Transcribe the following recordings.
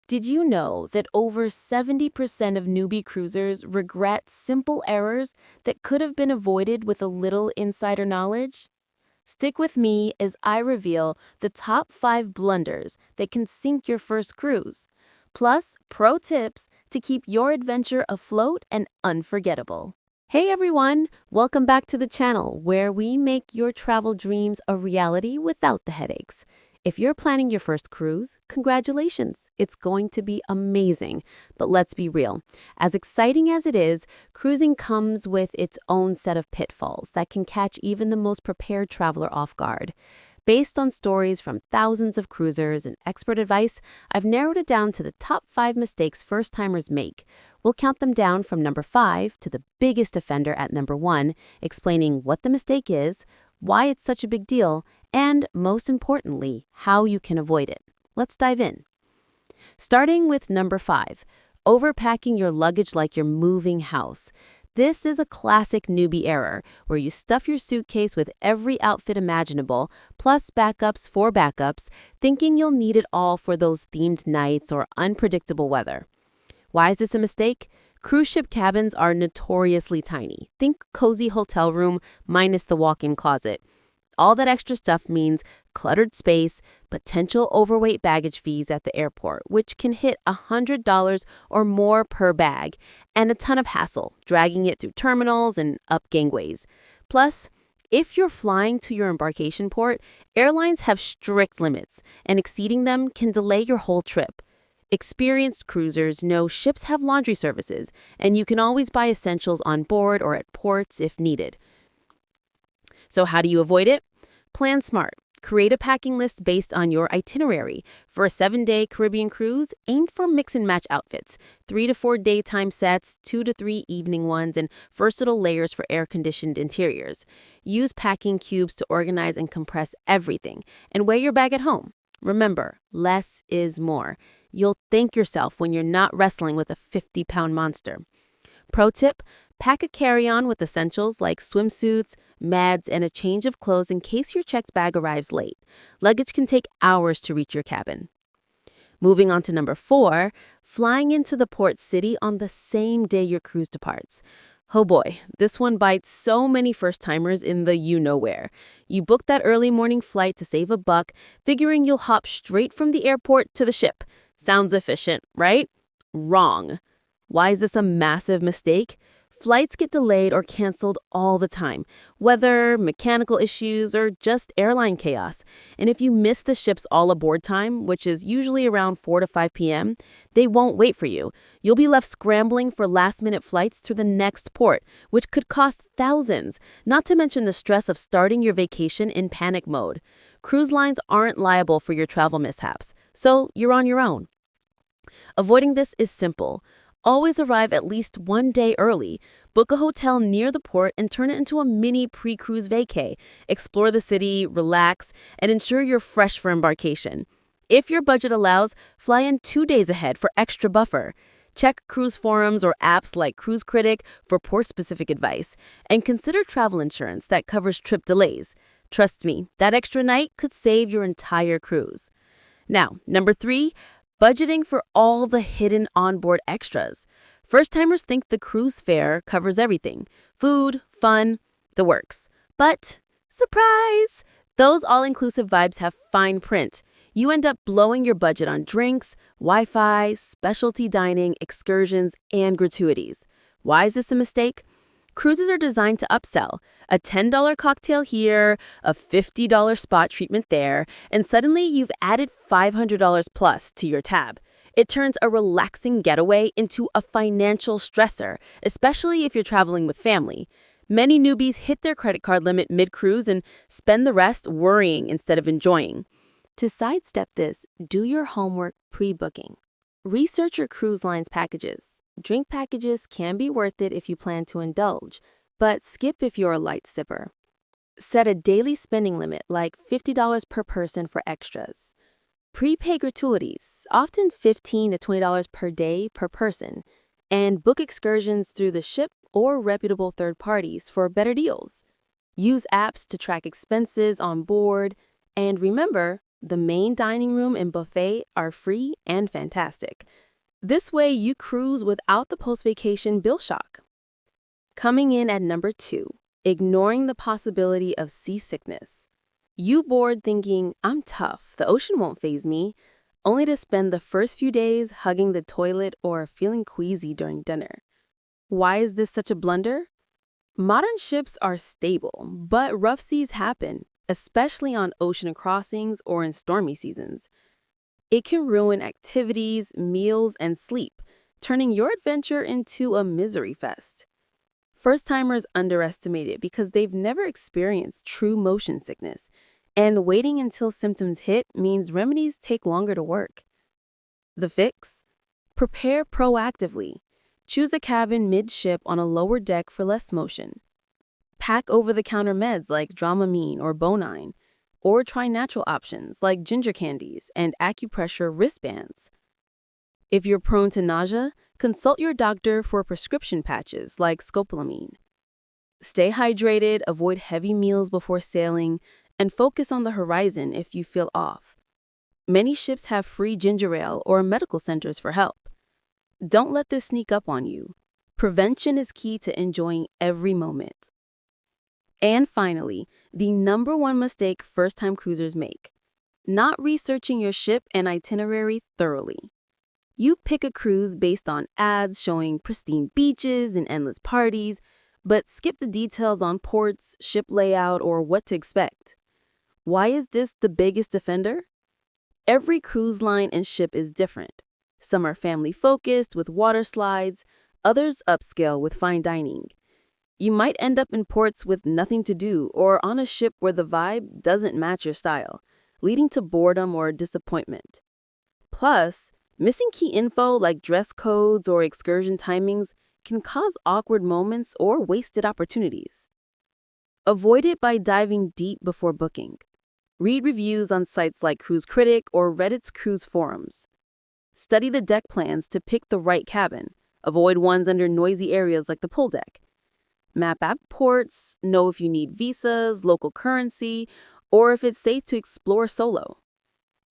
Did you know that over 70% of newbie cruisers regret simple errors that could have been avoided with a little insider knowledge? Stick with me as I reveal the top 5 blunders that can sink your first cruise, plus pro tips to keep your adventure afloat and unforgettable. Hey everyone, welcome back to the channel where we make your travel dreams a reality without the headaches. If you're planning your first cruise, congratulations, it's going to be amazing. But let's be real, as exciting as it is, cruising comes with its own set of pitfalls that can catch even the most prepared traveler off guard. Based on stories from thousands of cruisers and expert advice, I've narrowed it down to the top 5 mistakes first-timers make. We'll count them down from number 5 to the biggest offender at number 1, explaining what the mistake is, why it's such a big deal, and, most importantly, how you can avoid it. Let's dive in. Starting with number 5, overpacking your luggage like you're moving house. This is a classic newbie error, where you stuff your suitcase with every outfit imaginable, plus backups for backups, thinking you'll need it all for those themed nights or unpredictable weather. Why is this a mistake? Cruise ship cabins are notoriously tiny. Think cozy hotel room minus the walk-in closet. All that extra stuff means cluttered space, potential overweight baggage fees at the airport, which can hit $100 or more per bag, and a ton of hassle, dragging it through terminals and up gangways. Plus, if you're flying to your embarkation port, airlines have strict limits, and exceeding them can delay your whole trip. Experienced cruisers know ships have laundry services, and you can always buy essentials on board or at ports if needed. So how do you avoid it? Plan smart. Create a packing list based on your itinerary. For a 7-day Caribbean cruise, aim for mix and match outfits, 3 to 4 daytime sets, 2 to 3 evening ones, and versatile layers for air-conditioned interiors. Use packing cubes to organize and compress everything, and weigh your bag at home. Remember, less is more. You'll thank yourself when you're not wrestling with a 50-pound monster. Pro tip, pack a carry-on with essentials like swimsuits, meds, and a change of clothes in case your checked bag arrives late. Luggage can take hours to reach your cabin. Moving on to number 4, flying into the port city on the same day your cruise departs. Oh boy, this one bites so many first-timers in the you-know-where. You book that early morning flight to save a buck, figuring you'll hop straight from the airport to the ship. Sounds efficient, right? Wrong. Why is this a massive mistake? Flights get delayed or canceled all the time, weather, mechanical issues, or just airline chaos. And if you miss the ship's all-aboard time, which is usually around 4 to 5 p.m., they won't wait for you. You'll be left scrambling for last-minute flights to the next port, which could cost thousands, not to mention the stress of starting your vacation in panic mode. Cruise lines aren't liable for your travel mishaps, so you're on your own. Avoiding this is simple. Always arrive at least 1 day early. Book a hotel near the port and turn it into a mini pre-cruise vacay. Explore the city, relax, and ensure you're fresh for embarkation. If your budget allows, fly in 2 days ahead for extra buffer. Check cruise forums or apps like Cruise Critic for port-specific advice, and consider travel insurance that covers trip delays. Trust me, that extra night could save your entire cruise. Now, number 3, budgeting for all the hidden onboard extras. First-timers think the cruise fare covers everything: food, fun, the works. But, surprise! Those all-inclusive vibes have fine print. You end up blowing your budget on drinks, Wi-Fi, specialty dining, excursions, and gratuities. Why is this a mistake? Cruises are designed to upsell. A $10 cocktail here, a $50 spot treatment there, and suddenly you've added $500 plus to your tab. It turns a relaxing getaway into a financial stressor, especially if you're traveling with family. Many newbies hit their credit card limit mid-cruise and spend the rest worrying instead of enjoying. To sidestep this, do your homework pre-booking. Research your cruise line's packages. Drink packages can be worth it if you plan to indulge, but skip if you're a light sipper. Set a daily spending limit, like $50 per person for extras. Prepay gratuities, often $15 to $20 per day per person, and book excursions through the ship or reputable third parties for better deals. Use apps to track expenses on board, and remember, The main dining room and buffet are free and fantastic. This way, you cruise without the post-vacation bill shock. Coming in at number 2, ignoring the possibility of seasickness. You board thinking, I'm tough, the ocean won't faze me, only to spend the first few days hugging the toilet or feeling queasy during dinner. Why is this such a blunder? Modern ships are stable, but rough seas happen, especially on ocean crossings or in stormy seasons. It can ruin activities, meals, and sleep, turning your adventure into a misery fest. First-timers underestimate it because they've never experienced true motion sickness, and waiting until symptoms hit means remedies take longer to work. The fix? Prepare proactively. Choose a cabin mid-ship on a lower deck for less motion. Pack over-the-counter meds like Dramamine or Bonine, or try natural options like ginger candies and acupressure wristbands. If you're prone to nausea, consult your doctor for prescription patches like scopolamine. Stay hydrated, avoid heavy meals before sailing, and focus on the horizon if you feel off. Many ships have free ginger ale or medical centers for help. Don't let this sneak up on you. Prevention is key to enjoying every moment. And finally, the number one mistake first-time cruisers make: not researching your ship and itinerary thoroughly. You pick a cruise based on ads showing pristine beaches and endless parties, but skip the details on ports, ship layout, or what to expect. Why is this the biggest offender? Every cruise line and ship is different. Some are family-focused with water slides, others upscale with fine dining. You might end up in ports with nothing to do or on a ship where the vibe doesn't match your style, leading to boredom or disappointment. Plus, missing key info like dress codes or excursion timings can cause awkward moments or wasted opportunities. Avoid it by diving deep before booking. Read reviews on sites like Cruise Critic or Reddit's cruise forums. Study the deck plans to pick the right cabin. Avoid ones under noisy areas like the pool deck. Map out ports, know if you need visas, local currency, or if it's safe to explore solo.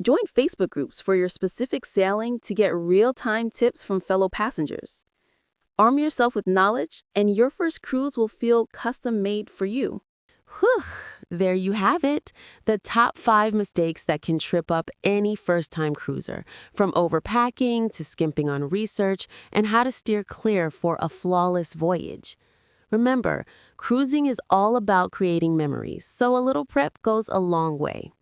Join Facebook groups for your specific sailing to get real-time tips from fellow passengers. Arm yourself with knowledge, and your first cruise will feel custom-made for you. Whew, there you have it. The top 5 mistakes that can trip up any first-time cruiser, from overpacking to skimping on research and how to steer clear for a flawless voyage. Remember, cruising is all about creating memories, so a little prep goes a long way.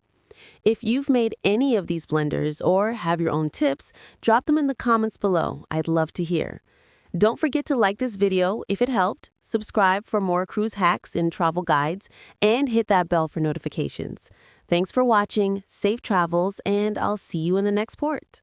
If you've made any of these blunders or have your own tips, drop them in the comments below. I'd love to hear. Don't forget to like this video if it helped, subscribe for more cruise hacks and travel guides, and hit that bell for notifications. Thanks for watching, safe travels, and I'll see you in the next port.